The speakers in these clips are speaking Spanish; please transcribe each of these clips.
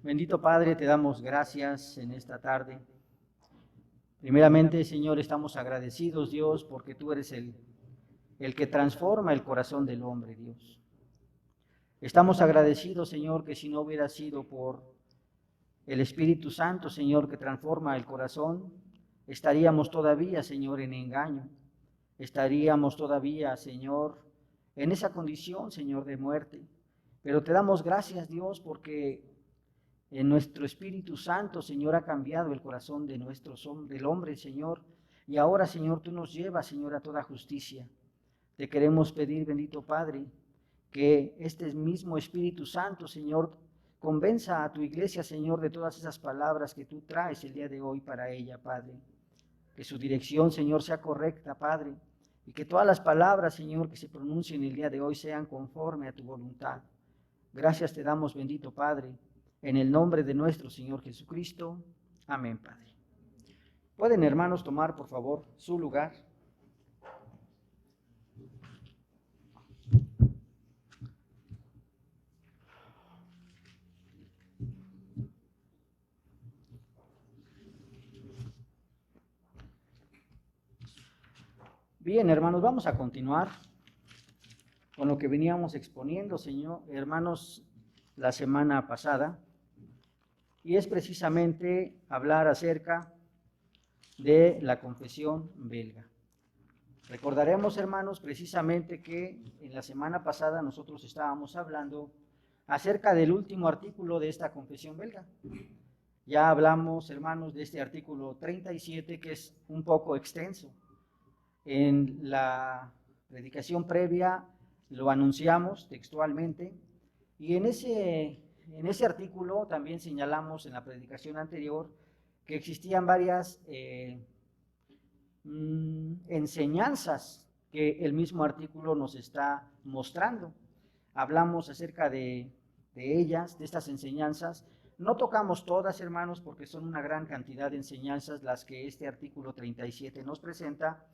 Bendito Padre, te damos gracias en esta tarde. Primeramente, Señor, estamos agradecidos, Dios, porque tú eres el que transforma el corazón del hombre, Dios. Estamos agradecidos, Señor, que si no hubiera sido por el Espíritu Santo, Señor, que transforma el corazón, estaríamos todavía, Señor, en engaño. Estaríamos todavía, Señor, en esa condición, Señor, de muerte. Pero te damos gracias, Dios, porque en nuestro Espíritu Santo, Señor, ha cambiado el corazón de del hombre, Señor. Y ahora, Señor, tú nos llevas, Señor, a toda justicia. Te queremos pedir, bendito Padre, que este mismo Espíritu Santo, Señor, convenza a tu iglesia, Señor, de todas esas palabras que tú traes el día de hoy para ella, Padre. Que su dirección, Señor, sea correcta, Padre. Y que todas las palabras, Señor, que se pronuncien el día de hoy sean conforme a tu voluntad. Gracias te damos, bendito Padre, en el nombre de nuestro Señor Jesucristo. Amén, Padre. ¿Pueden, hermanos, tomar, por favor, su lugar? Bien, hermanos, vamos a continuar con lo que veníamos exponiendo, Señor, hermanos, la semana pasada. Y es precisamente hablar acerca de la confesión belga. Recordaremos, hermanos, precisamente que en la semana pasada nosotros estábamos hablando acerca del último artículo de esta confesión belga. Ya hablamos, hermanos, de este artículo 37, que es un poco extenso. En la predicación previa lo anunciamos textualmente, y en ese artículo también señalamos en la predicación anterior que existían varias enseñanzas que el mismo artículo nos está mostrando. Hablamos acerca de ellas, de estas enseñanzas. No tocamos todas, hermanos, porque son una gran cantidad de enseñanzas las que este artículo 37 nos presenta,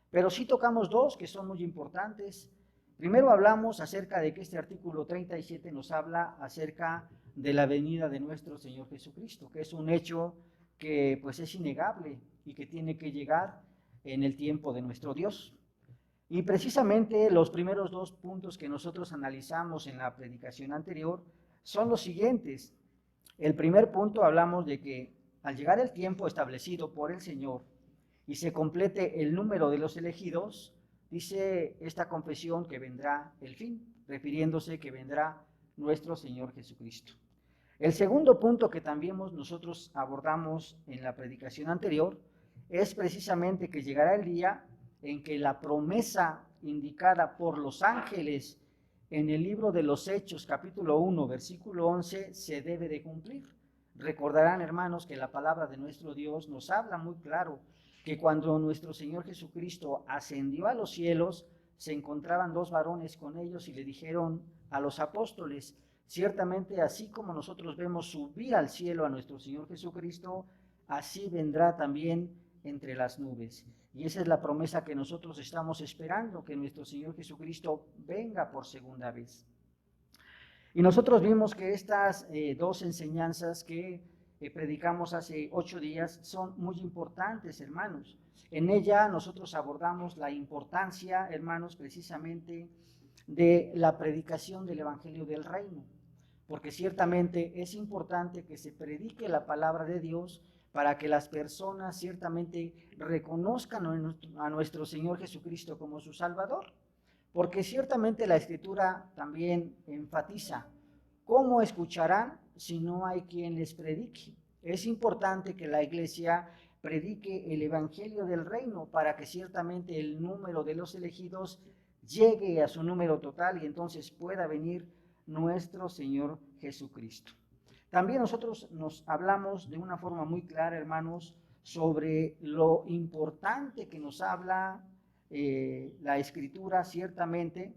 pero sí tocamos dos que son muy importantes. Primero hablamos acerca de que este artículo 37 nos habla acerca de la venida de nuestro Señor Jesucristo, que es un hecho que pues es innegable y que tiene que llegar en el tiempo de nuestro Dios. Y precisamente los primeros dos puntos que nosotros analizamos en la predicación anterior son los siguientes. El primer punto, hablamos de que al llegar el tiempo establecido por el Señor y se complete el número de los elegidos, dice esta confesión que vendrá el fin, refiriéndose que vendrá nuestro Señor Jesucristo. El segundo punto que también nosotros abordamos en la predicación anterior es precisamente que llegará el día en que la promesa indicada por los ángeles en el libro de los Hechos, capítulo 1, versículo 11, se debe de cumplir. Recordarán, hermanos, que la palabra de nuestro Dios nos habla muy claro que cuando nuestro Señor Jesucristo ascendió a los cielos, se encontraban dos varones con ellos y le dijeron a los apóstoles: ciertamente así como nosotros vemos subir al cielo a nuestro Señor Jesucristo, así vendrá también entre las nubes. Y esa es la promesa que nosotros estamos esperando, que nuestro Señor Jesucristo venga por segunda vez. Y nosotros vimos que estas dos enseñanzas que predicamos hace 8 días son muy importantes, hermanos. En ella nosotros abordamos la importancia, hermanos, precisamente de la predicación del Evangelio del Reino, porque ciertamente es importante que se predique la palabra de Dios para que las personas ciertamente reconozcan a nuestro Señor Jesucristo como su Salvador. Porque ciertamente la Escritura también enfatiza: ¿cómo escucharán si no hay quien les predique? Es importante que la iglesia predique el Evangelio del Reino para que ciertamente el número de los elegidos llegue a su número total y entonces pueda venir nuestro Señor Jesucristo. También nosotros nos hablamos de una forma muy clara, hermanos, sobre lo importante que nos habla la Escritura, ciertamente,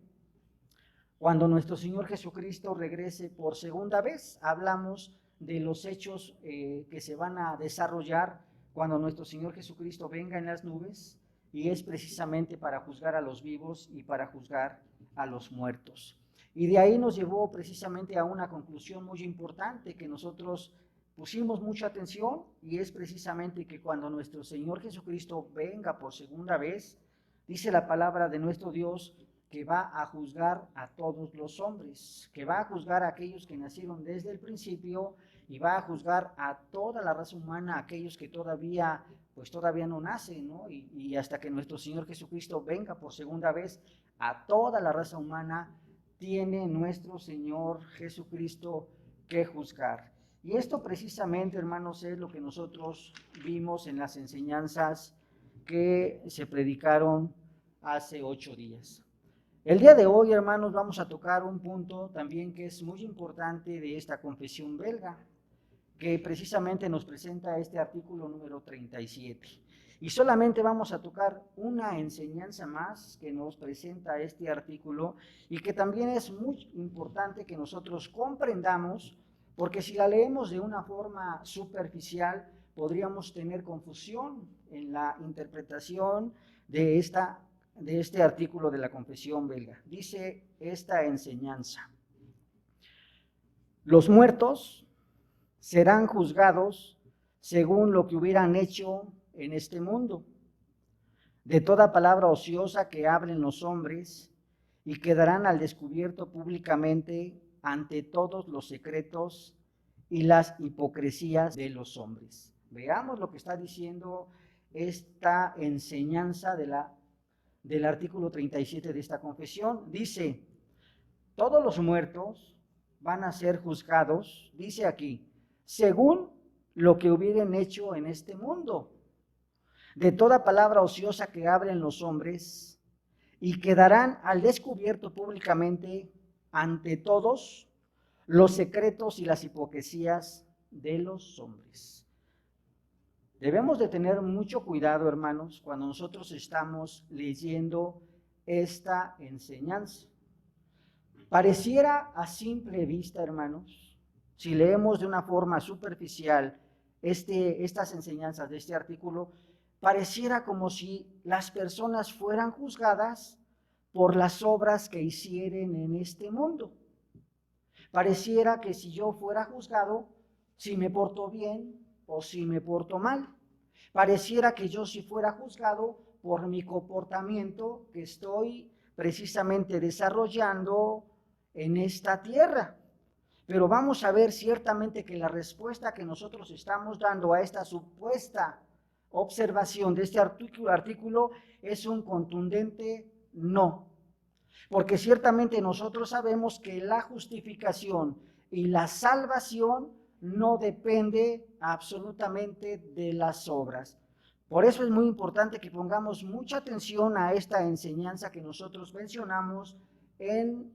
cuando nuestro Señor Jesucristo regrese por segunda vez. Hablamos de los hechos que se van a desarrollar cuando nuestro Señor Jesucristo venga en las nubes, y es precisamente para juzgar a los vivos y para juzgar a los muertos. Y de ahí nos llevó precisamente a una conclusión muy importante que nosotros pusimos mucha atención, y es precisamente que cuando nuestro Señor Jesucristo venga por segunda vez, dice la palabra de nuestro Dios que va a juzgar a todos los hombres, que va a juzgar a aquellos que nacieron desde el principio y va a juzgar a toda la raza humana, aquellos que todavía no nacen, ¿no? Y hasta que nuestro Señor Jesucristo venga por segunda vez, a toda la raza humana tiene nuestro Señor Jesucristo que juzgar. Y esto precisamente, hermanos, es lo que nosotros vimos en las enseñanzas que se predicaron hace 8 días. El día de hoy, hermanos, vamos a tocar un punto también que es muy importante de esta confesión belga, que precisamente nos presenta este artículo número 37. Y solamente vamos a tocar una enseñanza más que nos presenta este artículo y que también es muy importante que nosotros comprendamos, porque si la leemos de una forma superficial, podríamos tener confusión en la interpretación de este artículo de la confesión belga. Dice esta enseñanza: los muertos serán juzgados según lo que hubieran hecho en este mundo. De toda palabra ociosa que hablen los hombres, y quedarán al descubierto públicamente ante todos los secretos y las hipocresías de los hombres. Veamos lo que está diciendo esta enseñanza del artículo 37 de esta confesión. Dice: todos los muertos van a ser juzgados, dice aquí, según lo que hubieran hecho en este mundo. De toda palabra ociosa que hablen los hombres, y quedarán al descubierto públicamente ante todos los secretos y las hipocresías de los hombres. Debemos de tener mucho cuidado, hermanos, cuando nosotros estamos leyendo esta enseñanza. Pareciera a simple vista, hermanos, si leemos de una forma superficial estas enseñanzas de este artículo, pareciera como si las personas fueran juzgadas por las obras que hicieren en este mundo. Pareciera que si yo fuera juzgado, si me porto bien o si me porto mal. Pareciera que yo si fuera juzgado por mi comportamiento que estoy precisamente desarrollando en esta tierra. Pero vamos a ver ciertamente que la respuesta que nosotros estamos dando a esta supuesta observación de este artículo es un contundente no. Porque ciertamente nosotros sabemos que la justificación y la salvación no depende absolutamente de las obras. Por eso es muy importante que pongamos mucha atención a esta enseñanza que nosotros mencionamos en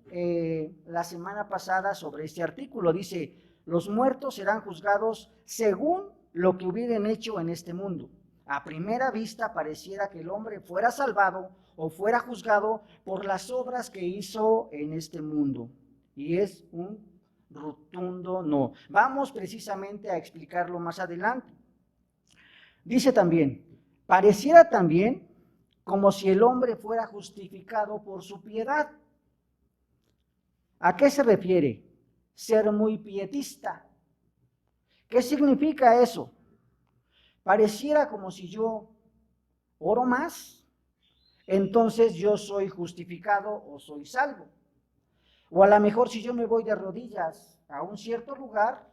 la semana pasada sobre este artículo. Dice: los muertos serán juzgados según lo que hubieran hecho en este mundo. A primera vista pareciera que el hombre fuera salvado o fuera juzgado por las obras que hizo en este mundo. Y es un rotundo no. Vamos precisamente a explicarlo más adelante. Dice también: pareciera también como si el hombre fuera justificado por su piedad. ¿A qué se refiere? Ser muy pietista. ¿Qué significa eso? Pareciera como si yo oro más, entonces yo soy justificado o soy salvo. O a lo mejor si yo me voy de rodillas a un cierto lugar,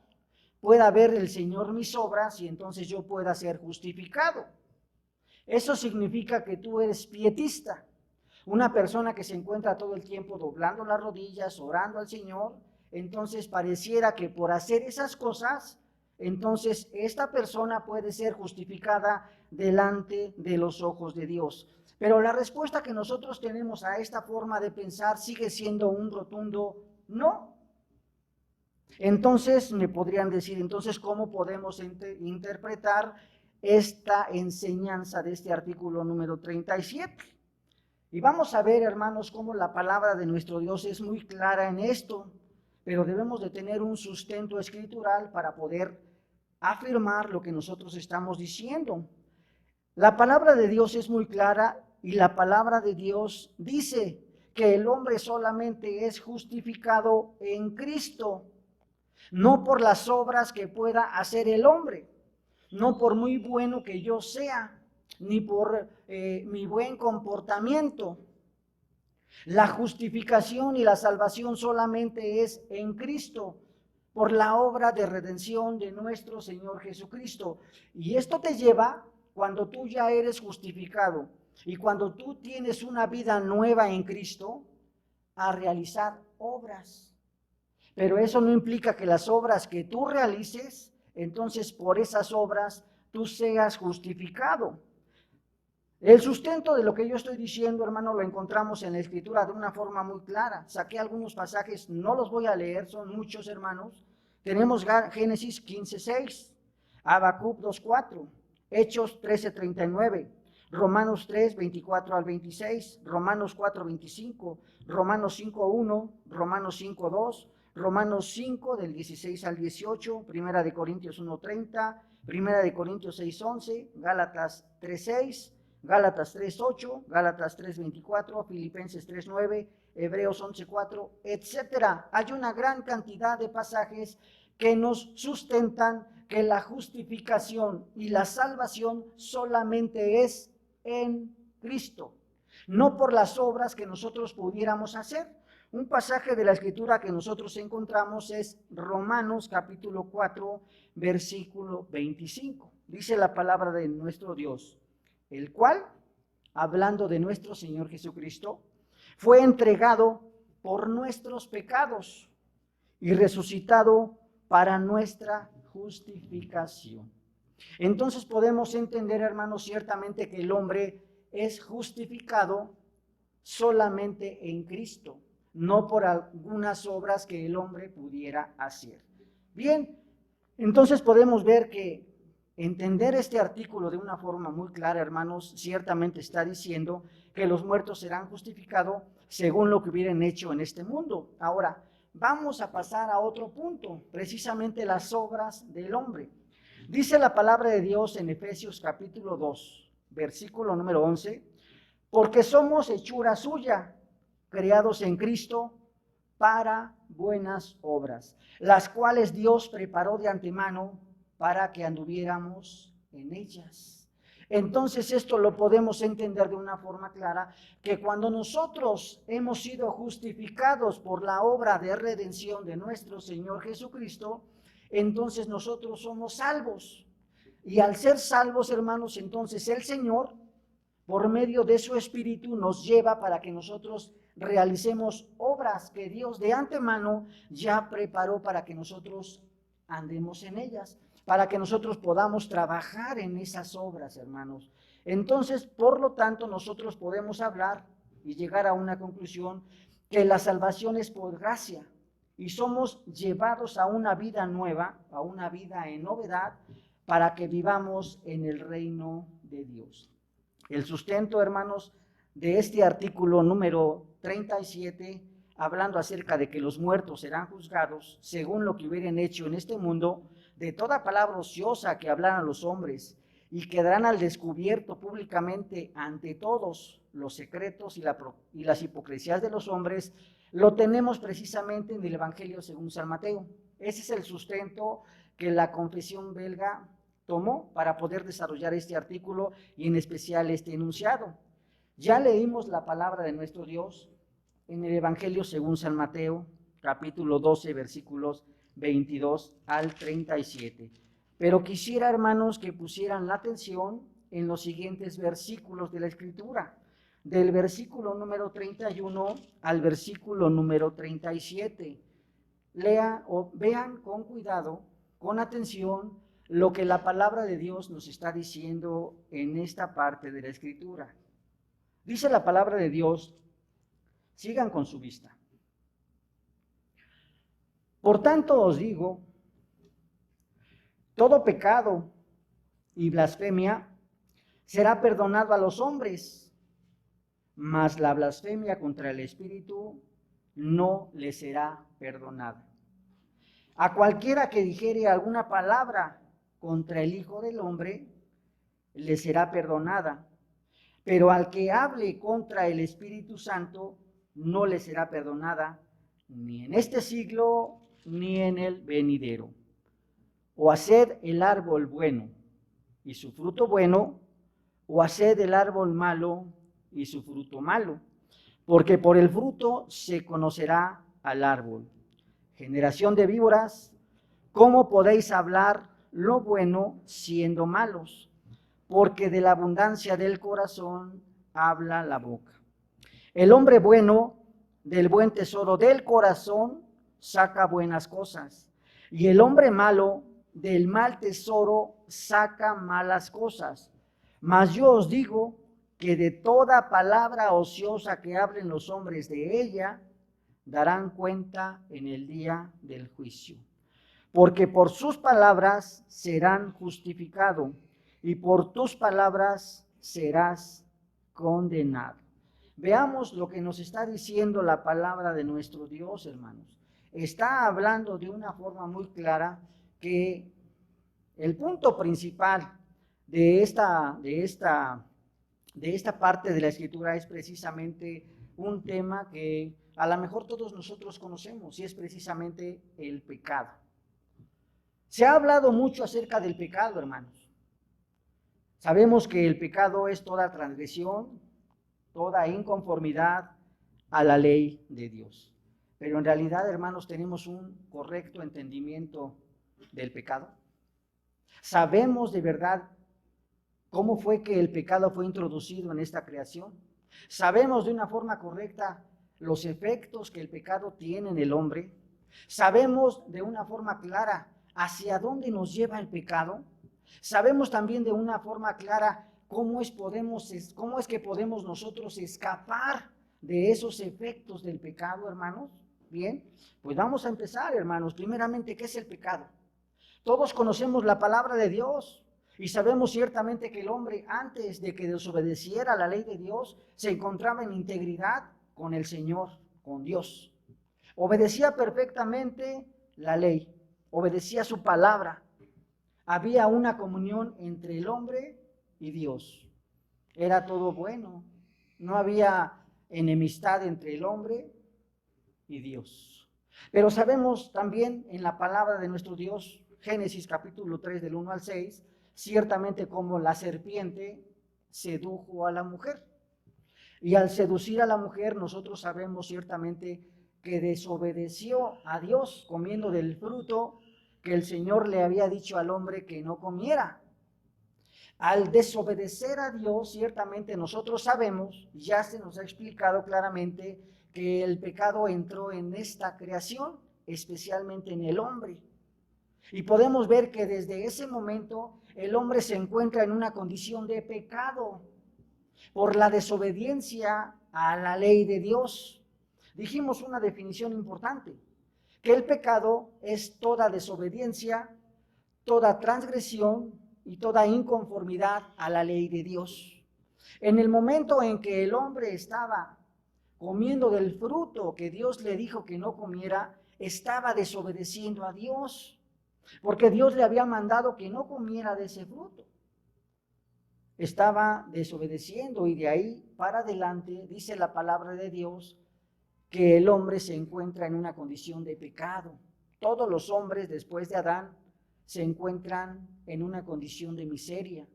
pueda ver el Señor mis obras y entonces yo pueda ser justificado. Eso significa que tú eres pietista. Una persona que se encuentra todo el tiempo doblando las rodillas, orando al Señor, entonces pareciera que por hacer esas cosas, entonces esta persona puede ser justificada delante de los ojos de Dios. Pero la respuesta que nosotros tenemos a esta forma de pensar sigue siendo un rotundo no. Entonces me podrían decir, entonces, ¿cómo podemos interpretar esta enseñanza de este artículo número 37? Y vamos a ver, hermanos, cómo la palabra de nuestro Dios es muy clara en esto, pero debemos de tener un sustento escritural para poder afirmar lo que nosotros estamos diciendo. La palabra de Dios es muy clara y la palabra de Dios dice que el hombre solamente es justificado en Cristo, no por las obras que pueda hacer el hombre, no por muy bueno que yo sea, ni por mi buen comportamiento. La justificación y la salvación solamente es en Cristo, por la obra de redención de nuestro Señor Jesucristo. Y esto te lleva, cuando tú ya eres justificado y cuando tú tienes una vida nueva en Cristo, a realizar obras. Pero eso no implica que las obras que tú realices, entonces por esas obras tú seas justificado. El sustento de lo que yo estoy diciendo, hermano, lo encontramos en la Escritura de una forma muy clara. Saqué algunos pasajes, no los voy a leer, son muchos, hermanos. Tenemos Génesis 15:6, Habacuc 2:4, Hechos 13:39, Romanos 3:24 al 26, Romanos 4:25, Romanos 5:1, Romanos 5:2, Romanos 5 del 16 al 18, Primera de Corintios 1:30, Primera de Corintios 6:11, Gálatas 3:6, Gálatas 3:8, Gálatas 3:24, Filipenses 3:9, Hebreos 11:4, etcétera. Hay una gran cantidad de pasajes que nos sustentan que la justificación y la salvación solamente es en Cristo, no por las obras que nosotros pudiéramos hacer. Un pasaje de la Escritura que nosotros encontramos es Romanos capítulo 4, versículo 25. Dice la palabra de nuestro Dios: el cual, hablando de nuestro Señor Jesucristo, fue entregado por nuestros pecados y resucitado para nuestra justificación. Entonces podemos entender, hermanos, ciertamente que el hombre es justificado solamente en Cristo, no por algunas obras que el hombre pudiera hacer. Bien, entonces podemos ver que entender este artículo de una forma muy clara, hermanos, ciertamente está diciendo que los muertos serán justificados según lo que hubieran hecho en este mundo. Ahora, vamos a pasar a otro punto, precisamente las obras del hombre. Dice la palabra de Dios en Efesios capítulo 2, versículo número 11, porque somos hechura suya, creados en Cristo para buenas obras, las cuales Dios preparó de antemano para que anduviéramos en ellas. Entonces esto lo podemos entender de una forma clara, que cuando nosotros hemos sido justificados por la obra de redención de nuestro Señor Jesucristo, entonces nosotros somos salvos. Y al ser salvos, hermanos, entonces el Señor, por medio de su Espíritu, nos lleva para que nosotros realicemos obras que Dios de antemano ya preparó para que nosotros andemos en ellas, para que nosotros podamos trabajar en esas obras, hermanos. Entonces, por lo tanto, nosotros podemos hablar y llegar a una conclusión que la salvación es por gracia y somos llevados a una vida nueva, a una vida en novedad, para que vivamos en el reino de Dios. El sustento, hermanos, de este artículo número 37, hablando acerca de que los muertos serán juzgados según lo que hubieran hecho en este mundo, de toda palabra ociosa que hablaran los hombres, y quedarán al descubierto públicamente ante todos los secretos y las hipocresías de los hombres, lo tenemos precisamente en el Evangelio según San Mateo. Ese es el sustento que la confesión belga tomó para poder desarrollar este artículo y en especial este enunciado. Ya leímos la palabra de nuestro Dios en el Evangelio según San Mateo, capítulo 12, versículos 22 al 37. Pero quisiera, hermanos, que pusieran la atención en los siguientes versículos de la Escritura, del versículo número 31 al versículo número 37. Lea o vean con cuidado, con atención, lo que la palabra de Dios nos está diciendo en esta parte de la Escritura. Dice la palabra de Dios, sigan con su vista. Por tanto os digo, todo pecado y blasfemia será perdonado a los hombres, mas la blasfemia contra el Espíritu no le será perdonada. A cualquiera que dijere alguna palabra contra el Hijo del Hombre, le será perdonada, pero al que hable contra el Espíritu Santo, no le será perdonada ni en este siglo ni en el venidero. O haced el árbol bueno y su fruto bueno, o haced el árbol malo y su fruto malo, porque por el fruto se conocerá al árbol. Generación de víboras, ¿cómo podéis hablar lo bueno siendo malos? Porque de la abundancia del corazón habla la boca. El hombre bueno del buen tesoro del corazón saca buenas cosas, y el hombre malo del mal tesoro saca malas cosas. Mas yo os digo que de toda palabra ociosa que hablen los hombres de ella, darán cuenta en el día del juicio. Porque por sus palabras serán justificados, y por tus palabras serás condenado. Veamos lo que nos está diciendo la palabra de nuestro Dios, hermanos. Está hablando de una forma muy clara que el punto principal de esta parte de la Escritura es precisamente un tema que a lo mejor todos nosotros conocemos, y es precisamente el pecado. Se ha hablado mucho acerca del pecado, hermanos. Sabemos que el pecado es toda transgresión, toda inconformidad a la ley de Dios. Pero en realidad, hermanos, tenemos un correcto entendimiento del pecado. Sabemos de verdad cómo fue que el pecado fue introducido en esta creación. Sabemos de una forma correcta los efectos que el pecado tiene en el hombre. Sabemos de una forma clara hacia dónde nos lleva el pecado. Sabemos también de una forma clara cómo es que podemos nosotros escapar de esos efectos del pecado, hermanos. Bien, pues vamos a empezar, hermanos. Primeramente, ¿qué es el pecado? Todos conocemos la palabra de Dios y sabemos ciertamente que el hombre, antes de que desobedeciera la ley de Dios, se encontraba en integridad con el Señor, con Dios. Obedecía perfectamente la ley, obedecía su palabra. Había una comunión entre el hombre y Dios. Era todo bueno. No había enemistad entre el hombre y Dios. Pero sabemos también en la palabra de nuestro Dios, Génesis capítulo 3 del 1 al 6, ciertamente como la serpiente sedujo a la mujer. Y al seducir a la mujer, nosotros sabemos ciertamente que desobedeció a Dios comiendo del fruto que el Señor le había dicho al hombre que no comiera. Al desobedecer a Dios, ciertamente nosotros sabemos, ya se nos ha explicado claramente, que el pecado entró en esta creación, especialmente en el hombre. Y podemos ver que desde ese momento el hombre se encuentra en una condición de pecado por la desobediencia a la ley de Dios. Dijimos una definición importante, que el pecado es toda desobediencia, toda transgresión y toda inconformidad a la ley de Dios. En el momento en que el hombre estaba comiendo del fruto que Dios le dijo que no comiera, estaba desobedeciendo a Dios, porque Dios le había mandado que no comiera de ese fruto. Estaba desobedeciendo, y de ahí para adelante dice la palabra de Dios que el hombre se encuentra en una condición de pecado. Todos los hombres después de Adán se encuentran en una condición de miseria,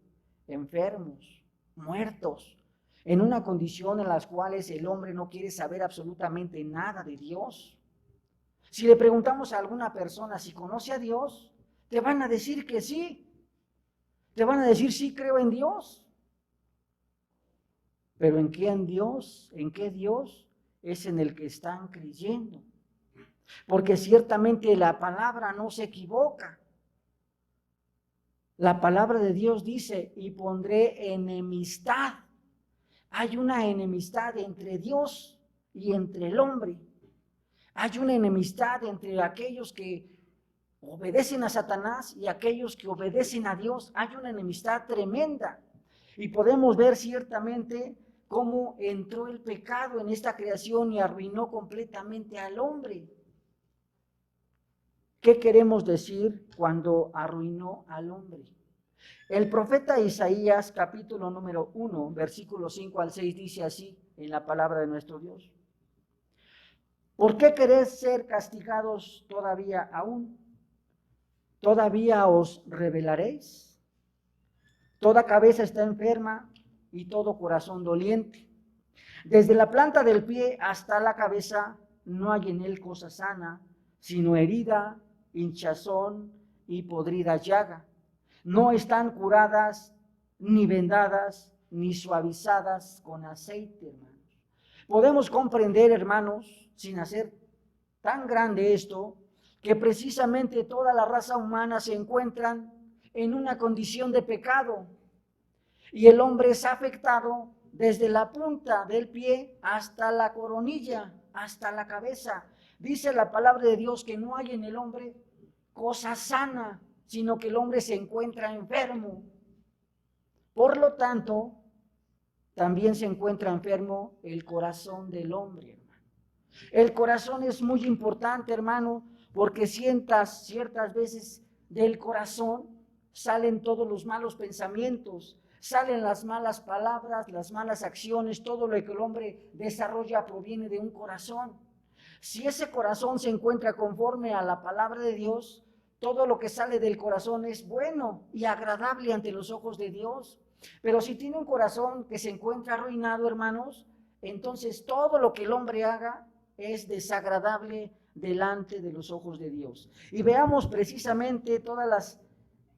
enfermos, muertos, en una condición en las cuales el hombre no quiere saber absolutamente nada de Dios. Si le preguntamos a alguna persona si conoce a Dios, te van a decir que sí. Te van a decir, sí, creo en Dios. Pero ¿en qué Dios? ¿En qué Dios es en el que están creyendo? Porque ciertamente la palabra no se equivoca. La palabra de Dios dice, y pondré enemistad. Hay una enemistad entre Dios y entre el hombre. Hay una enemistad entre aquellos que obedecen a Satanás y aquellos que obedecen a Dios. Hay una enemistad tremenda. Y podemos ver ciertamente cómo entró el pecado en esta creación y arruinó completamente al hombre. ¿Qué queremos decir cuando arruinó al hombre? El profeta Isaías, capítulo número 1, versículos 5 al 6, dice así en la palabra de nuestro Dios. ¿Por qué queréis ser castigados todavía aún? ¿Todavía os rebelaréis? Toda cabeza está enferma y todo corazón doliente. Desde la planta del pie hasta la cabeza no hay en él cosa sana, sino herida, hinchazón y podrida llaga. No están curadas, ni vendadas, ni suavizadas con aceite, hermanos. Podemos comprender, hermanos, sin hacer tan grande esto, que precisamente toda la raza humana se encuentran en una condición de pecado. Y el hombre es afectado desde la punta del pie hasta la coronilla, hasta la cabeza. Dice la palabra de Dios que no hay en el hombre cosa sana, sino que el hombre se encuentra enfermo. Por lo tanto, también se encuentra enfermo el corazón del hombre, hermano. El corazón es muy importante, hermano, porque ciertas veces del corazón salen todos los malos pensamientos, salen las malas palabras, las malas acciones, todo lo que el hombre desarrolla proviene de un corazón. Si ese corazón se encuentra conforme a la palabra de Dios, todo lo que sale del corazón es bueno y agradable ante los ojos de Dios. Pero si tiene un corazón que se encuentra arruinado, hermanos, entonces todo lo que el hombre haga es desagradable delante de los ojos de Dios. Y veamos precisamente todos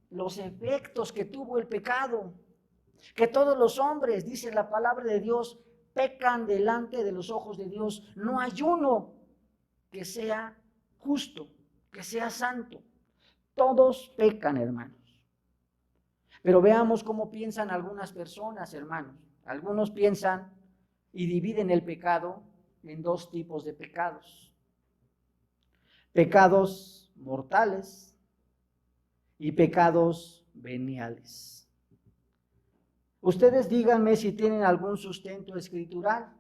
los efectos que tuvo el pecado, que todos los hombres, dice la palabra de Dios, pecan delante de los ojos de Dios. No hay uno que sea justo, que sea santo. Todos pecan, hermanos. Pero veamos cómo piensan algunas personas, hermanos. Algunos piensan y dividen el pecado en dos tipos de pecados. Pecados mortales y pecados veniales. Ustedes díganme si tienen algún sustento escritural,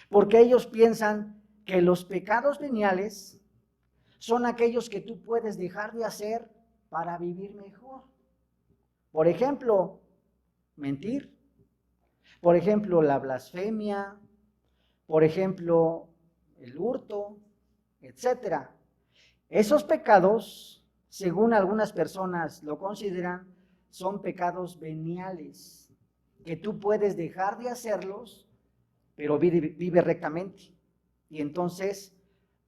porque ellos piensan que los pecados veniales son aquellos que tú puedes dejar de hacer para vivir mejor. Por ejemplo, mentir. Por ejemplo, la blasfemia. Por ejemplo, el hurto, etc. Esos pecados, según algunas personas lo consideran, son pecados veniales, que tú puedes dejar de hacerlos, pero vive rectamente. Y entonces,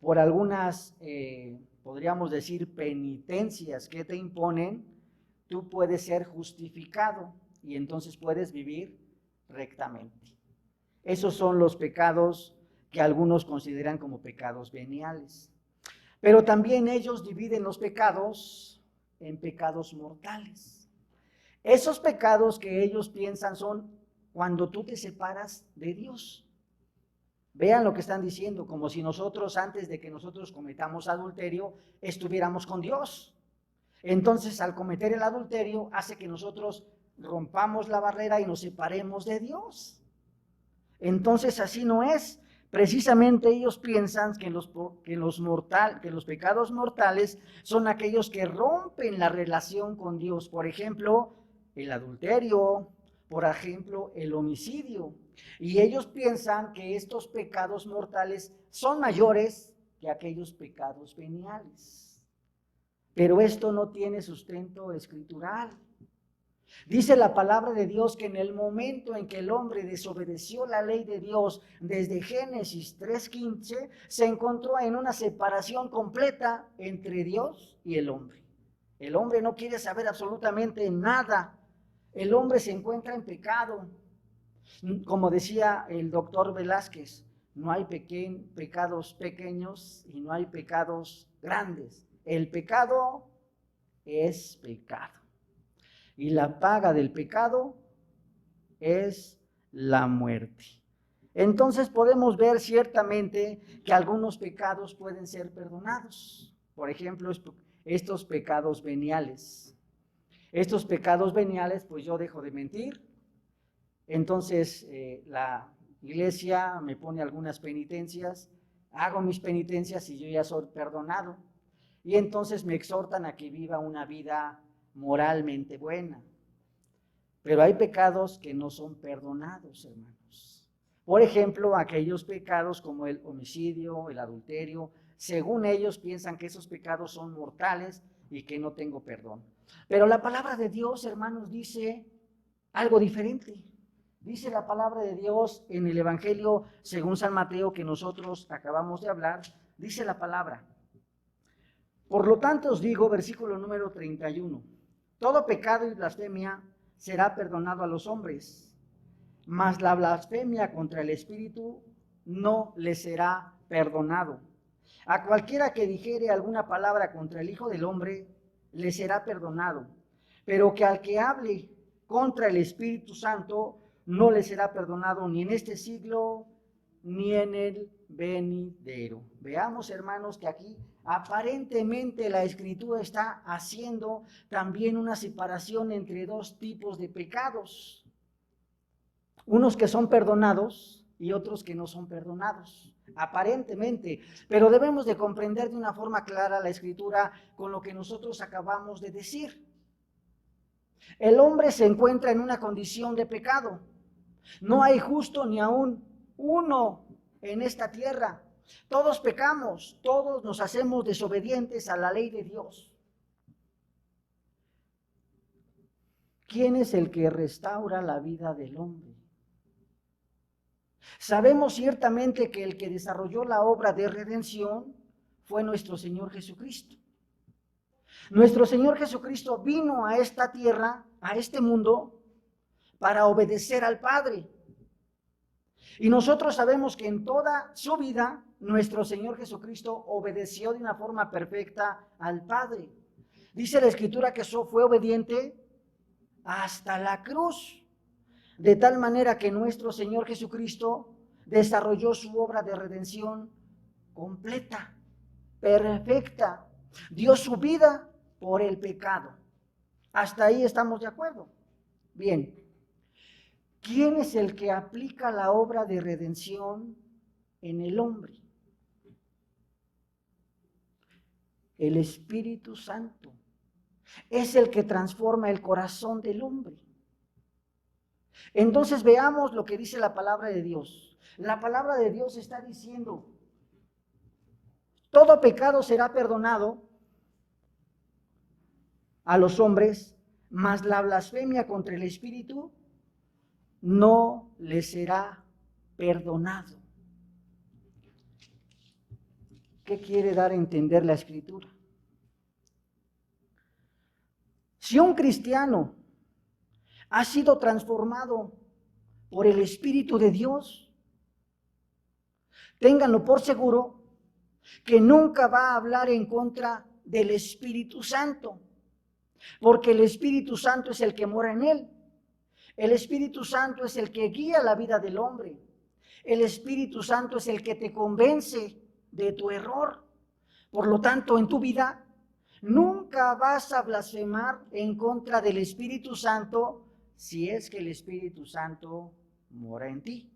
por algunas, podríamos decir, penitencias que te imponen, tú puedes ser justificado y entonces puedes vivir rectamente. Esos son los pecados que algunos consideran como pecados veniales. Pero también ellos dividen los pecados en pecados mortales. Esos pecados que ellos piensan son cuando tú te separas de Dios. Vean lo que están diciendo, como si nosotros, antes de que nosotros cometamos adulterio, estuviéramos con Dios. Entonces, al cometer el adulterio, hace que nosotros rompamos la barrera y nos separemos de Dios. Entonces, así no es. Precisamente ellos piensan que los pecados mortales son aquellos que rompen la relación con Dios. Por ejemplo, el adulterio, por ejemplo, el homicidio. Y ellos piensan que estos pecados mortales son mayores que aquellos pecados veniales. Pero esto no tiene sustento escritural. Dice la palabra de Dios que en el momento en que el hombre desobedeció la ley de Dios, desde Génesis 3:15, se encontró en una separación completa entre Dios y el hombre. El hombre no quiere saber absolutamente nada. El hombre se encuentra en pecado. Como decía el doctor Velázquez, no hay pecados pequeños y no hay pecados grandes. El pecado es pecado. Y la paga del pecado es la muerte. Entonces podemos ver ciertamente que algunos pecados pueden ser perdonados. Por ejemplo, estos pecados veniales. Estos pecados veniales, pues yo dejo de mentir. Entonces la iglesia me pone algunas penitencias, hago mis penitencias y yo ya soy perdonado. Y entonces me exhortan a que viva una vida moralmente buena. Pero hay pecados que no son perdonados, hermanos. Por ejemplo, aquellos pecados como el homicidio, el adulterio, según ellos piensan que esos pecados son mortales y que no tengo perdón. Pero la palabra de Dios, hermanos, dice algo diferente. Dice la palabra de Dios en el Evangelio según San Mateo que nosotros acabamos de hablar, dice la palabra: por lo tanto os digo, versículo número 31, todo pecado y blasfemia será perdonado a los hombres, mas la blasfemia contra el Espíritu no le será perdonado. A cualquiera que dijere alguna palabra contra el Hijo del Hombre, le será perdonado, pero que al que hable contra el Espíritu Santo, no le será perdonado ni en este siglo, ni en el venidero. Veamos, hermanos, que aquí aparentemente la Escritura está haciendo también una separación entre dos tipos de pecados. Unos que son perdonados y otros que no son perdonados, aparentemente. Pero debemos de comprender de una forma clara la Escritura con lo que nosotros acabamos de decir. El hombre se encuentra en una condición de pecado. No hay justo ni aún uno en esta tierra. Todos pecamos, todos nos hacemos desobedientes a la ley de Dios. ¿Quién es el que restaura la vida del hombre? Sabemos ciertamente que el que desarrolló la obra de redención fue nuestro Señor Jesucristo. Nuestro Señor Jesucristo vino a esta tierra, a este mundo, para obedecer al Padre. Y nosotros sabemos que en toda su vida, nuestro Señor Jesucristo obedeció de una forma perfecta al Padre. Dice la Escritura que fue obediente hasta la cruz. De tal manera que nuestro Señor Jesucristo desarrolló su obra de redención completa, perfecta. Dio su vida por el pecado. Hasta ahí estamos de acuerdo. Bien, ¿quién es el que aplica la obra de redención en el hombre? El Espíritu Santo. Es el que transforma el corazón del hombre. Entonces veamos lo que dice la palabra de Dios. La palabra de Dios está diciendo: todo pecado será perdonado a los hombres, mas la blasfemia contra el Espíritu no le será perdonado. ¿Qué quiere dar a entender la Escritura? Si un cristiano ha sido transformado por el Espíritu de Dios, ténganlo por seguro que nunca va a hablar en contra del Espíritu Santo, porque el Espíritu Santo es el que mora en él. El Espíritu Santo es el que guía la vida del hombre. El Espíritu Santo es el que te convence de tu error. Por lo tanto, en tu vida nunca vas a blasfemar en contra del Espíritu Santo si es que el Espíritu Santo mora en ti.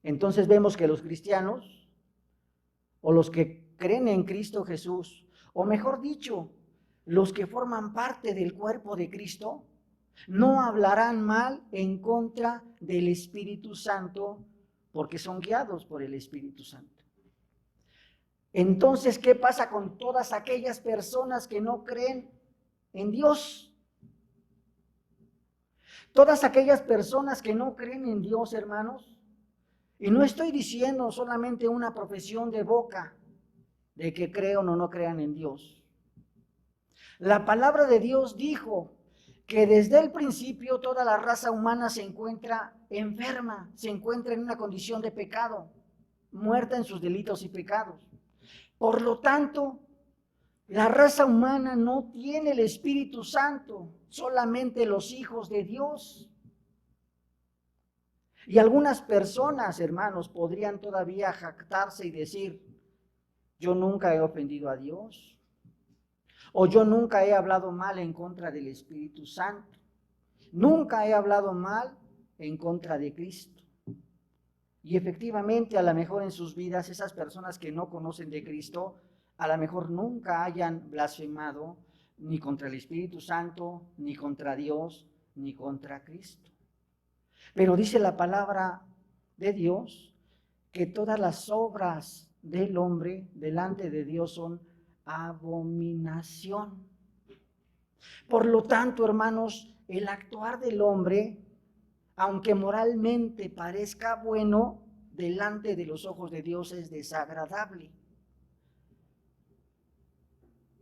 Entonces vemos que los cristianos, o los que creen en Cristo Jesús, o mejor dicho, los que forman parte del cuerpo de Cristo, no hablarán mal en contra del Espíritu Santo porque son guiados por el Espíritu Santo. Entonces, ¿qué pasa con todas aquellas personas que no creen en Dios? Todas aquellas personas que no creen en Dios, hermanos, y no estoy diciendo solamente una profesión de boca de que crean o no crean en Dios. La palabra de Dios dijo que desde el principio toda la raza humana se encuentra enferma, se encuentra en una condición de pecado, muerta en sus delitos y pecados. Por lo tanto, la raza humana no tiene el Espíritu Santo, solamente los hijos de Dios. Y algunas personas, hermanos, podrían todavía jactarse y decir: yo nunca he ofendido a Dios, o yo nunca he hablado mal en contra del Espíritu Santo, nunca he hablado mal en contra de Cristo. Y efectivamente, a lo mejor en sus vidas, esas personas que no conocen de Cristo, a lo mejor nunca hayan blasfemado ni contra el Espíritu Santo, ni contra Dios, ni contra Cristo. Pero dice la palabra de Dios que todas las obras del hombre delante de Dios son abominación. Por lo tanto, hermanos, el actuar del hombre, aunque moralmente parezca bueno, delante de los ojos de Dios es desagradable.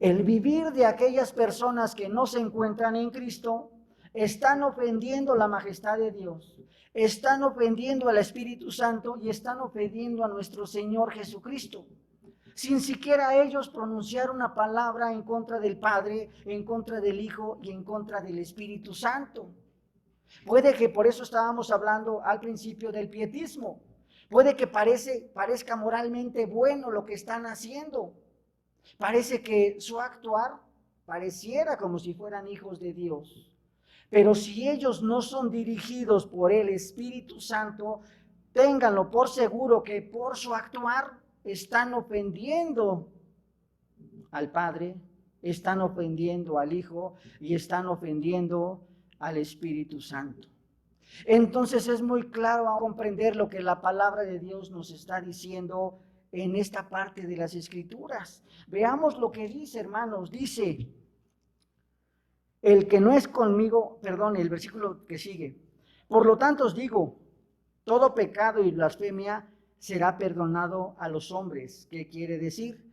El vivir de aquellas personas que no se encuentran en Cristo están ofendiendo la majestad de Dios, están ofendiendo al Espíritu Santo y están ofendiendo a nuestro Señor Jesucristo, sin siquiera ellos pronunciar una palabra en contra del Padre, en contra del Hijo y en contra del Espíritu Santo. Puede que por eso estábamos hablando al principio del pietismo. Puede que parezca moralmente bueno lo que están haciendo. Parece que su actuar pareciera como si fueran hijos de Dios. Pero si ellos no son dirigidos por el Espíritu Santo, ténganlo por seguro que por su actuar están ofendiendo al Padre, están ofendiendo al Hijo y están ofendiendo al Espíritu Santo. Entonces es muy claro a comprender lo que la palabra de Dios nos está diciendo en esta parte de las Escrituras. Veamos lo que dice, hermanos. Dice, el que no es conmigo, perdón, el versículo que sigue. Por lo tanto os digo, todo pecado y blasfemia será perdonado a los hombres. ¿Qué quiere decir?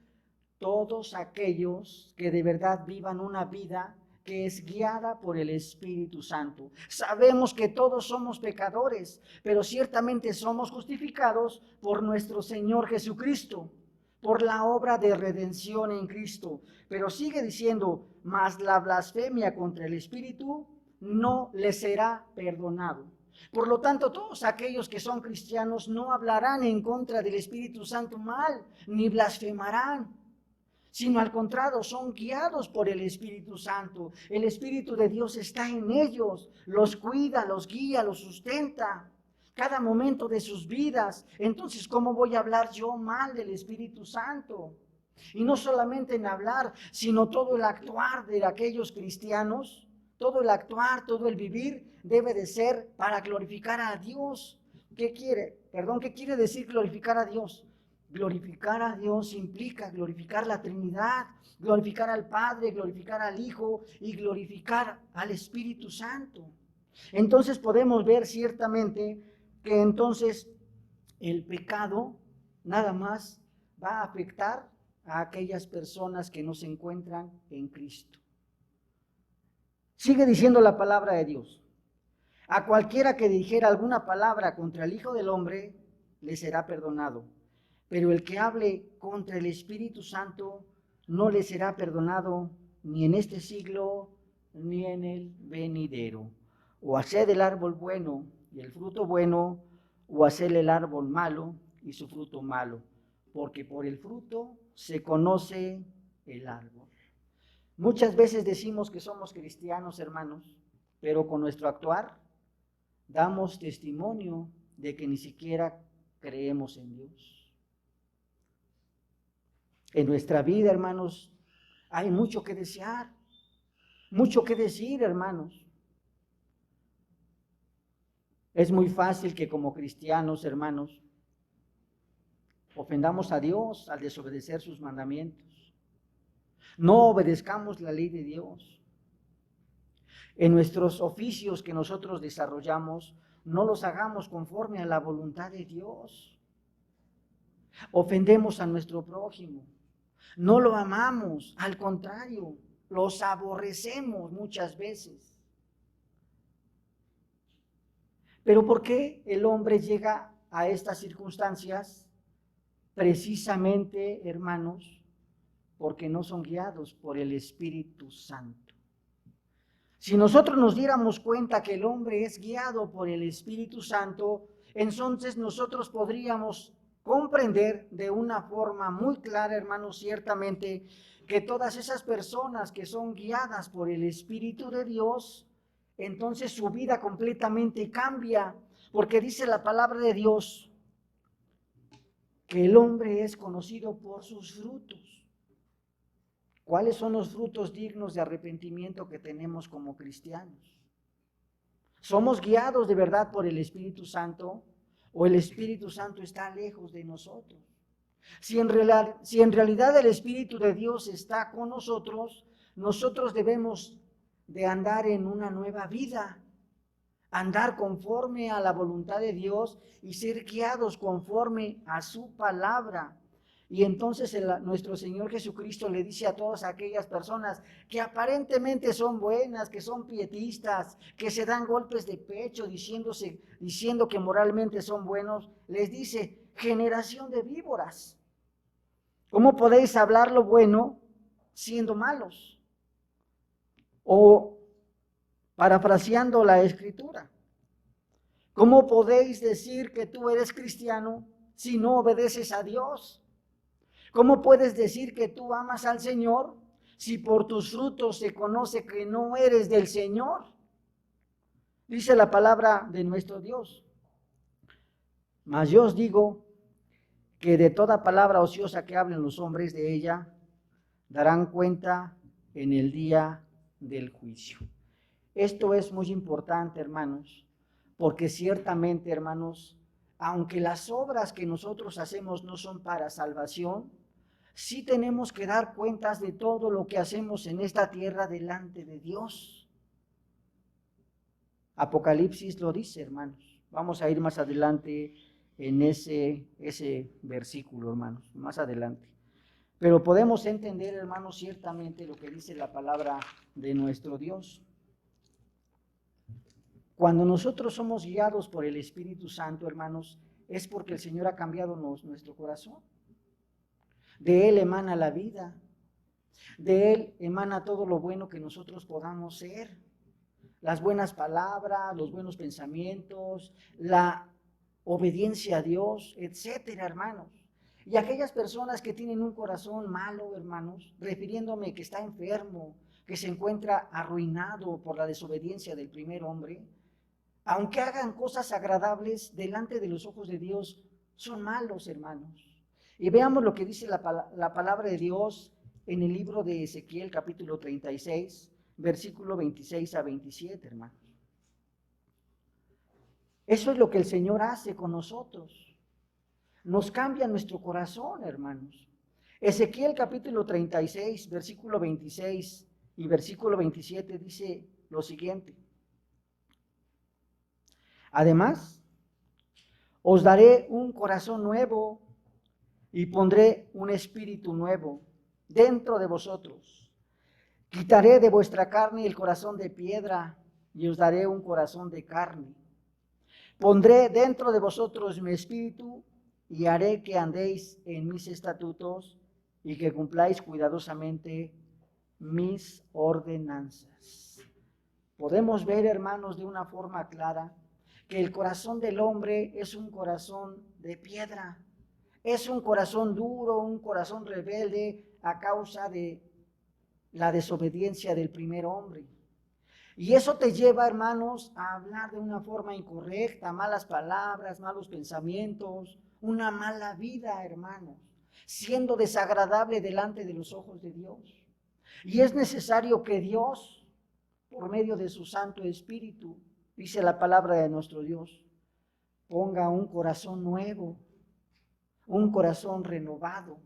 Todos aquellos que de verdad vivan una vida que es guiada por el Espíritu Santo. Sabemos que todos somos pecadores, pero ciertamente somos justificados por nuestro Señor Jesucristo, por la obra de redención en Cristo. Pero sigue diciendo, mas la blasfemia contra el Espíritu no les será perdonado. Por lo tanto, todos aquellos que son cristianos no hablarán en contra del Espíritu Santo mal, ni blasfemarán, sino al contrario, son guiados por el Espíritu Santo. El Espíritu de Dios está en ellos, los cuida, los guía, los sustenta cada momento de sus vidas. Entonces, ¿cómo voy a hablar yo mal del Espíritu Santo? Y no solamente en hablar, sino todo el actuar de aquellos cristianos, todo el actuar, todo el vivir debe de ser para glorificar a Dios. ¿Qué quiere decir glorificar a Dios? Glorificar a Dios implica glorificar la Trinidad, glorificar al Padre, glorificar al Hijo y glorificar al Espíritu Santo. Entonces podemos ver ciertamente que entonces el pecado nada más va a afectar a aquellas personas que no se encuentran en Cristo. Sigue diciendo la palabra de Dios. A cualquiera que dijera alguna palabra contra el Hijo del Hombre, le será perdonado. Pero el que hable contra el Espíritu Santo no le será perdonado ni en este siglo ni en el venidero. O haced el árbol bueno y el fruto bueno, o haced el árbol malo y su fruto malo, porque por el fruto se conoce el árbol. Muchas veces decimos que somos cristianos, hermanos, pero con nuestro actuar damos testimonio de que ni siquiera creemos en Dios. En nuestra vida, hermanos, hay mucho que desear, mucho que decir, hermanos. Es muy fácil que como cristianos, hermanos, ofendamos a Dios al desobedecer sus mandamientos. No obedezcamos la ley de Dios. En nuestros oficios que nosotros desarrollamos, no los hagamos conforme a la voluntad de Dios. Ofendemos a nuestro prójimo. No lo amamos, al contrario, los aborrecemos muchas veces. Pero ¿por qué el hombre llega a estas circunstancias? Precisamente, hermanos, porque no son guiados por el Espíritu Santo. Si nosotros nos diéramos cuenta que el hombre es guiado por el Espíritu Santo, entonces nosotros podríamos comprender de una forma muy clara, hermanos, ciertamente, que todas esas personas que son guiadas por el Espíritu de Dios, entonces su vida completamente cambia, porque dice la palabra de Dios que el hombre es conocido por sus frutos. ¿Cuáles son los frutos dignos de arrepentimiento que tenemos como cristianos? ¿Somos guiados de verdad por el Espíritu Santo? o el Espíritu Santo está lejos de nosotros. Si en realidad el Espíritu de Dios está con nosotros, nosotros debemos de andar en una nueva vida, andar conforme a la voluntad de Dios y ser guiados conforme a su palabra. Y entonces nuestro Señor Jesucristo le dice a todas aquellas personas que aparentemente son buenas, que son pietistas, que se dan golpes de pecho diciendo que moralmente son buenos, les dice: generación de víboras, ¿cómo podéis hablar lo bueno siendo malos? O parafraseando la Escritura, ¿cómo podéis decir que tú eres cristiano si no obedeces a Dios? ¿Cómo puedes decir que tú amas al Señor si por tus frutos se conoce que no eres del Señor? Dice la palabra de nuestro Dios: mas yo os digo que de toda palabra ociosa que hablen los hombres, de ella darán cuenta en el día del juicio. Esto es muy importante, hermanos, porque ciertamente, hermanos, aunque las obras que nosotros hacemos no son para salvación, sí tenemos que dar cuentas de todo lo que hacemos en esta tierra delante de Dios. Apocalipsis lo dice, hermanos. Vamos a ir más adelante en ese versículo, hermanos, más adelante. Pero podemos entender, hermanos, ciertamente lo que dice la palabra de nuestro Dios. Cuando nosotros somos guiados por el Espíritu Santo, hermanos, es porque el Señor ha cambiado nuestro corazón. De Él emana la vida. De Él emana todo lo bueno que nosotros podamos ser. Las buenas palabras, los buenos pensamientos, la obediencia a Dios, etcétera, hermanos. Y aquellas personas que tienen un corazón malo, hermanos, refiriéndome que está enfermo, que se encuentra arruinado por la desobediencia del primer hombre, aunque hagan cosas agradables delante de los ojos de Dios, son malos, hermanos. Y veamos lo que dice la palabra de Dios en el libro de Ezequiel, capítulo 36, versículo 26 a 27, hermanos. Eso es lo que el Señor hace con nosotros. Nos cambia nuestro corazón, hermanos. Ezequiel, capítulo 36, versículo 26 y versículo 27 dice lo siguiente: además, os daré un corazón nuevo y pondré un espíritu nuevo dentro de vosotros. Quitaré de vuestra carne el corazón de piedra y os daré un corazón de carne. Pondré dentro de vosotros mi espíritu y haré que andéis en mis estatutos y que cumpláis cuidadosamente mis ordenanzas. Podemos ver, hermanos, de una forma clara que el corazón del hombre es un corazón de piedra, es un corazón duro, un corazón rebelde a causa de la desobediencia del primer hombre. Y eso te lleva, hermanos, a hablar de una forma incorrecta, malas palabras, malos pensamientos, una mala vida, hermanos, siendo desagradable delante de los ojos de Dios. Y es necesario que Dios, por medio de su Santo Espíritu, dice la palabra de nuestro Dios, ponga un corazón nuevo, un corazón renovado,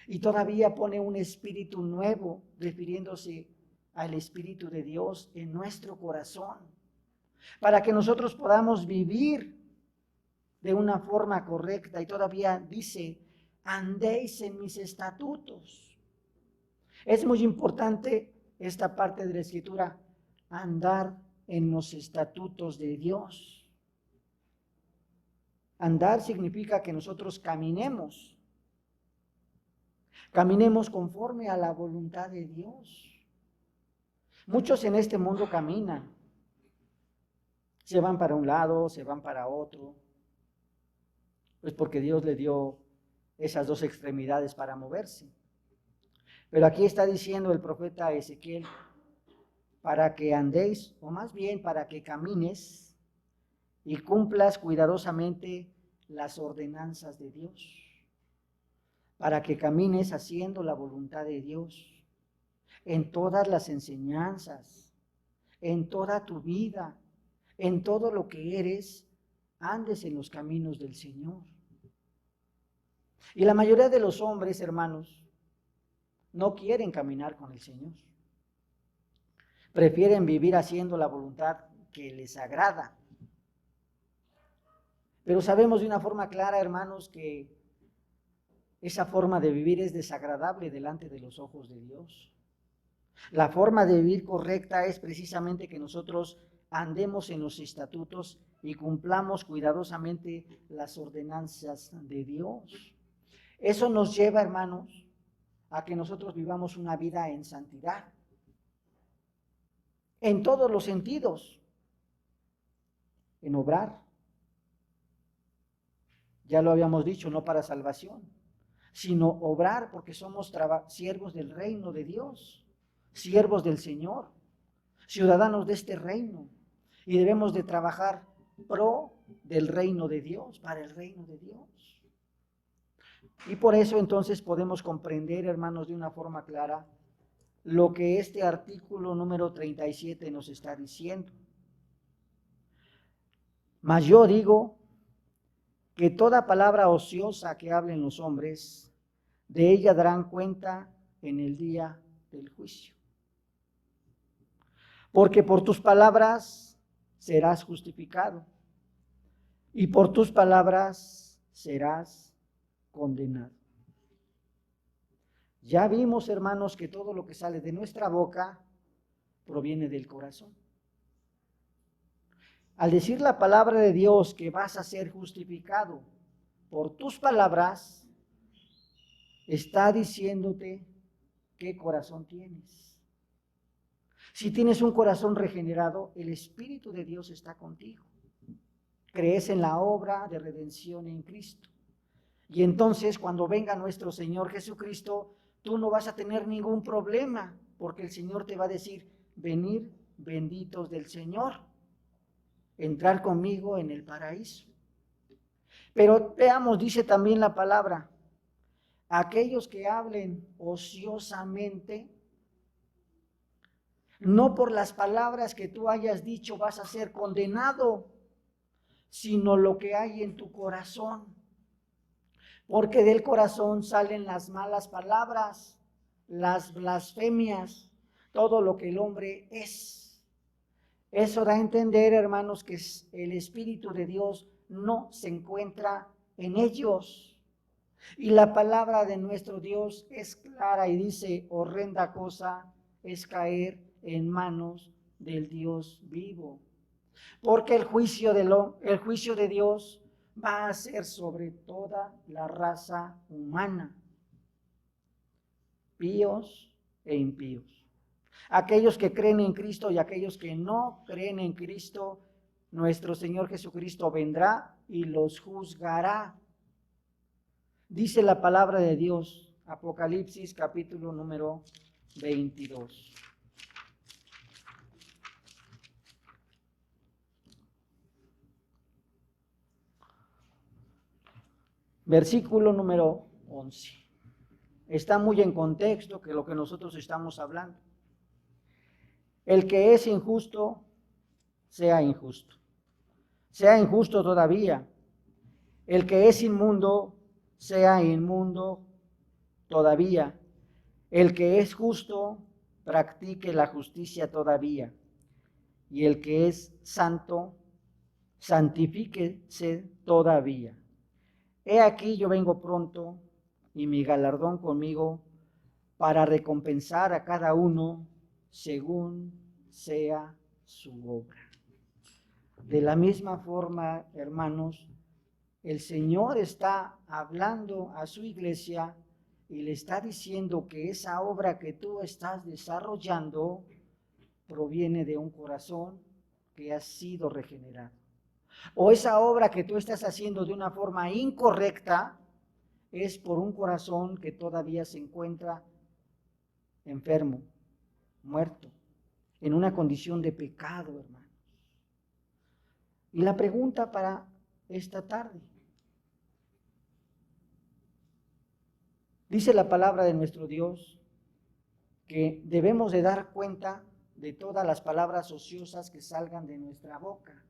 y todavía pone un espíritu nuevo, refiriéndose al Espíritu de Dios en nuestro corazón, para que nosotros podamos vivir de una forma correcta. Y todavía dice: andéis en mis estatutos. Es muy importante esta parte de la Escritura, andar en los estatutos de Dios. Andar significa que nosotros caminemos conforme a la voluntad de Dios. Muchos en este mundo caminan, se van para un lado, se van para otro, pues porque Dios le dio esas dos extremidades para moverse. Pero aquí está diciendo el profeta Ezequiel, para que andéis, o más bien para que camines y cumplas cuidadosamente las ordenanzas de Dios, para que camines haciendo la voluntad de Dios en todas las enseñanzas, en toda tu vida, en todo lo que eres, andes en los caminos del Señor. Y la mayoría de los hombres, hermanos, no quieren caminar con el Señor. Prefieren vivir haciendo la voluntad que les agrada. Pero sabemos de una forma clara, hermanos, que esa forma de vivir es desagradable delante de los ojos de Dios. La forma de vivir correcta es precisamente que nosotros andemos en los estatutos y cumplamos cuidadosamente las ordenanzas de Dios. Eso nos lleva, hermanos, a que nosotros vivamos una vida en santidad, en todos los sentidos, en obrar. Ya lo habíamos dicho, no para salvación, sino obrar porque somos siervos del reino de Dios, siervos del Señor, ciudadanos de este reino, y debemos de trabajar pro del reino de Dios, para el reino de Dios. Y por eso entonces podemos comprender, hermanos, de una forma clara lo que este artículo número 37 nos está diciendo. Mas yo digo que toda palabra ociosa que hablen los hombres, de ella darán cuenta en el día del juicio. Porque por tus palabras serás justificado, y por tus palabras serás condenado. Ya vimos, hermanos, que todo lo que sale de nuestra boca proviene del corazón. Al decir la palabra de Dios que vas a ser justificado por tus palabras, está diciéndote qué corazón tienes. Si tienes un corazón regenerado, el Espíritu de Dios está contigo. Crees en la obra de redención en Cristo. Y entonces cuando venga nuestro Señor Jesucristo, tú no vas a tener ningún problema, porque el Señor te va a decir, venid benditos del Señor, entrar conmigo en el paraíso. Pero veamos, dice también la palabra, aquellos que hablen ociosamente, no por las palabras que tú hayas dicho vas a ser condenado, sino lo que hay en tu corazón. Porque del corazón salen las malas palabras, las blasfemias, todo lo que el hombre es. Eso da a entender, hermanos, que el Espíritu de Dios no se encuentra en ellos. Y la palabra de nuestro Dios es clara y dice, horrenda cosa es caer en manos del Dios vivo. Porque el juicio de Dios va a ser sobre toda la raza humana, píos e impíos. Aquellos que creen en Cristo y aquellos que no creen en Cristo, nuestro Señor Jesucristo vendrá y los juzgará. Dice la palabra de Dios, Apocalipsis capítulo número 22. Versículo número 11. Está muy en contexto que lo que nosotros estamos hablando. El que es injusto, sea injusto. Sea injusto todavía. El que es inmundo, sea inmundo todavía. El que es justo, practique la justicia todavía. Y el que es santo, santifíquese todavía. He aquí yo vengo pronto y mi galardón conmigo para recompensar a cada uno según sea su obra. De la misma forma, hermanos, el Señor está hablando a su iglesia y le está diciendo que esa obra que tú estás desarrollando proviene de un corazón que ha sido regenerado. O esa obra que tú estás haciendo de una forma incorrecta es por un corazón que todavía se encuentra enfermo, muerto, en una condición de pecado, hermanos. Y la pregunta para esta tarde. Dice la palabra de nuestro Dios que debemos de dar cuenta de todas las palabras ociosas que salgan de nuestra boca.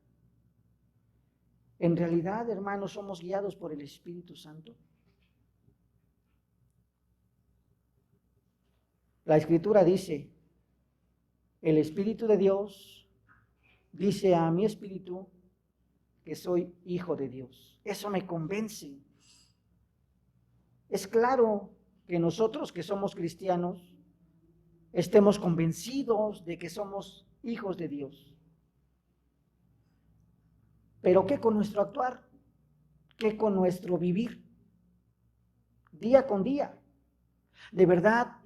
En realidad, hermanos, somos guiados por el Espíritu Santo. La Escritura dice, el Espíritu de Dios dice a mi espíritu que soy hijo de Dios. Eso me convence. Es claro que nosotros que somos cristianos estemos convencidos de que somos hijos de Dios. Pero ¿qué con nuestro actuar? ¿Qué con nuestro vivir? Día con día. De verdad,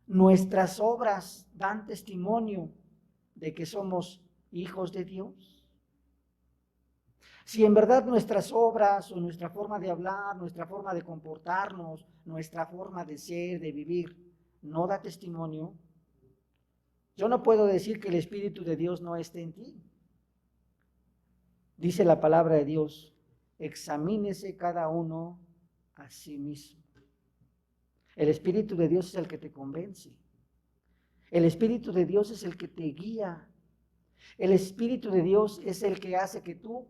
nuestras obras dan testimonio de que somos hijos de Dios. Si en verdad nuestras obras o nuestra forma de hablar, nuestra forma de comportarnos, nuestra forma de ser, de vivir, no da testimonio, yo no puedo decir que el Espíritu de Dios no esté en ti. Dice la palabra de Dios, examínese cada uno a sí mismo. El Espíritu de Dios es el que te convence. El Espíritu de Dios es el que te guía. El Espíritu de Dios es el que hace que tú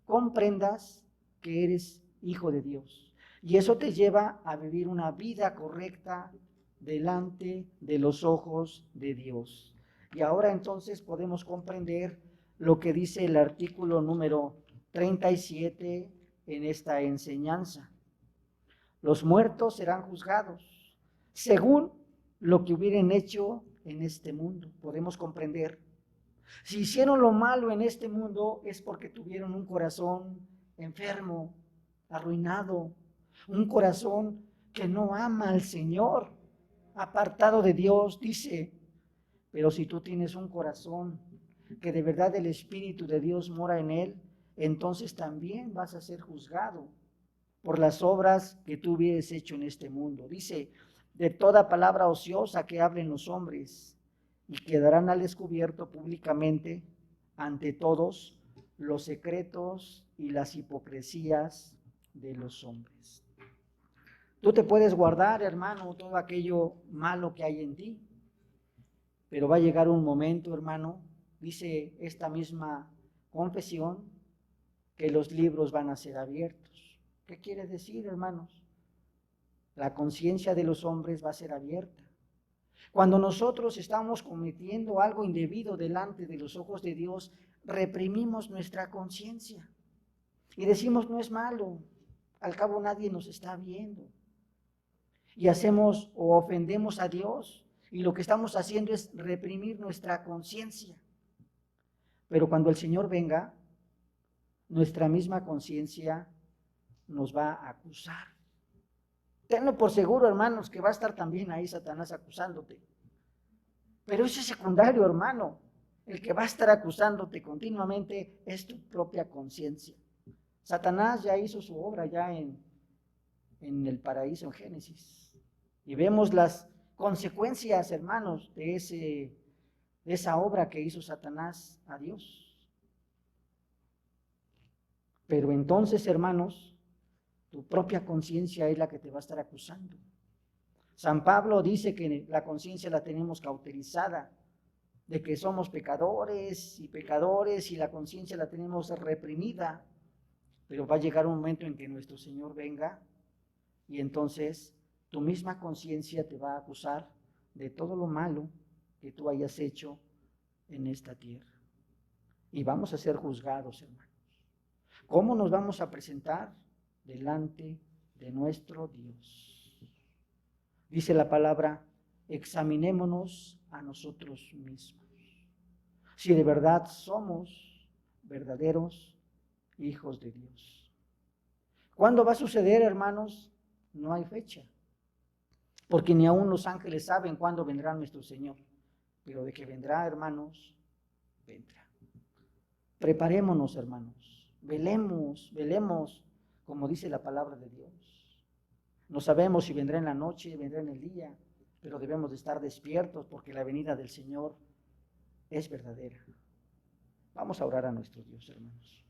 comprendas que eres hijo de Dios. Y eso te lleva a vivir una vida correcta delante de los ojos de Dios. Y ahora entonces podemos comprender lo que dice el artículo número 37 en esta enseñanza. Los muertos serán juzgados según lo que hubieran hecho en este mundo. Podemos comprender. Si hicieron lo malo en este mundo es porque tuvieron un corazón enfermo, arruinado, un corazón que no ama al Señor, apartado de Dios, dice. Pero si tú tienes un corazón que de verdad el Espíritu de Dios mora en él, entonces también vas a ser juzgado por las obras que tú hubieras hecho en este mundo. Dice, de toda palabra ociosa que hablen los hombres, y quedarán al descubierto públicamente ante todos los secretos y las hipocresías de los hombres. Tú te puedes guardar, hermano, todo aquello malo que hay en ti, pero va a llegar un momento, hermano, dice esta misma confesión, que los libros van a ser abiertos. ¿Qué quiere decir, hermanos? La conciencia de los hombres va a ser abierta. Cuando nosotros estamos cometiendo algo indebido delante de los ojos de Dios, reprimimos nuestra conciencia y decimos, no es malo, al cabo nadie nos está viendo. Y hacemos o ofendemos a Dios, y lo que estamos haciendo es reprimir nuestra conciencia. Pero cuando el Señor venga, nuestra misma conciencia nos va a acusar. Tenlo por seguro, hermanos, que va a estar también ahí Satanás acusándote. Pero eso es secundario, hermano. El que va a estar acusándote continuamente es tu propia conciencia. Satanás ya hizo su obra ya en el paraíso, en Génesis. Y vemos las consecuencias, hermanos, de esa obra que hizo Satanás a Dios. Pero entonces, hermanos, tu propia conciencia es la que te va a estar acusando. San Pablo dice que la conciencia la tenemos cauterizada, de que somos pecadores y la conciencia la tenemos reprimida, pero va a llegar un momento en que nuestro Señor venga y entonces tu misma conciencia te va a acusar de todo lo malo que tú hayas hecho en esta tierra. Y vamos a ser juzgados, hermanos. ¿Cómo nos vamos a presentar delante de nuestro Dios? Dice la palabra, examinémonos a nosotros mismos. Si de verdad somos verdaderos hijos de Dios. ¿Cuándo va a suceder, hermanos? No hay fecha. Porque ni aún los ángeles saben cuándo vendrá nuestro Señor. Pero de que vendrá, hermanos, vendrá. Preparémonos, hermanos. Velemos, como dice la palabra de Dios. No sabemos si vendrá en la noche, vendrá en el día, pero debemos de estar despiertos porque la venida del Señor es verdadera. Vamos a orar a nuestro Dios, hermanos.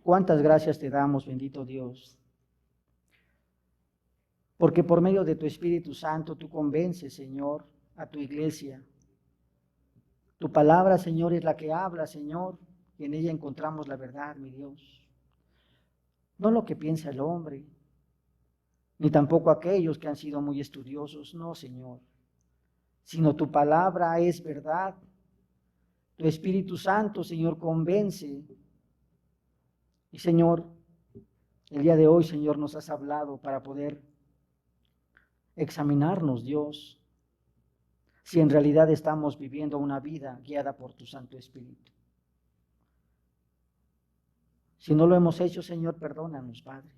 Cuántas gracias te damos, bendito Dios, porque por medio de tu Espíritu Santo tú convences, Señor, a tu iglesia Tu palabra, Señor, es la que habla, Señor, y en ella encontramos la verdad, mi Dios. No lo que piensa el hombre, ni tampoco aquellos que han sido muy estudiosos, no, Señor, sino tu palabra es verdad. Tu Espíritu Santo, Señor, convence. Y, Señor, el día de hoy, Señor, nos has hablado para poder examinarnos, Dios, si en realidad estamos viviendo una vida guiada por tu Santo Espíritu. Si no lo hemos hecho, Señor, perdónanos, Padre.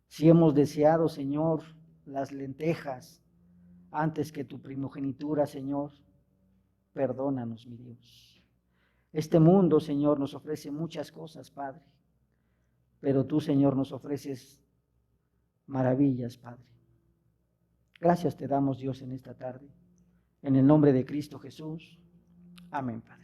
Si hemos deseado, Señor, las lentejas antes que tu primogenitura, Señor, perdónanos, mi Dios. Este mundo, Señor, nos ofrece muchas cosas, Padre, pero tú, Señor, nos ofreces maravillas, Padre. Gracias te damos, Dios, en esta tarde. En el nombre de Cristo Jesús. Amén, Padre.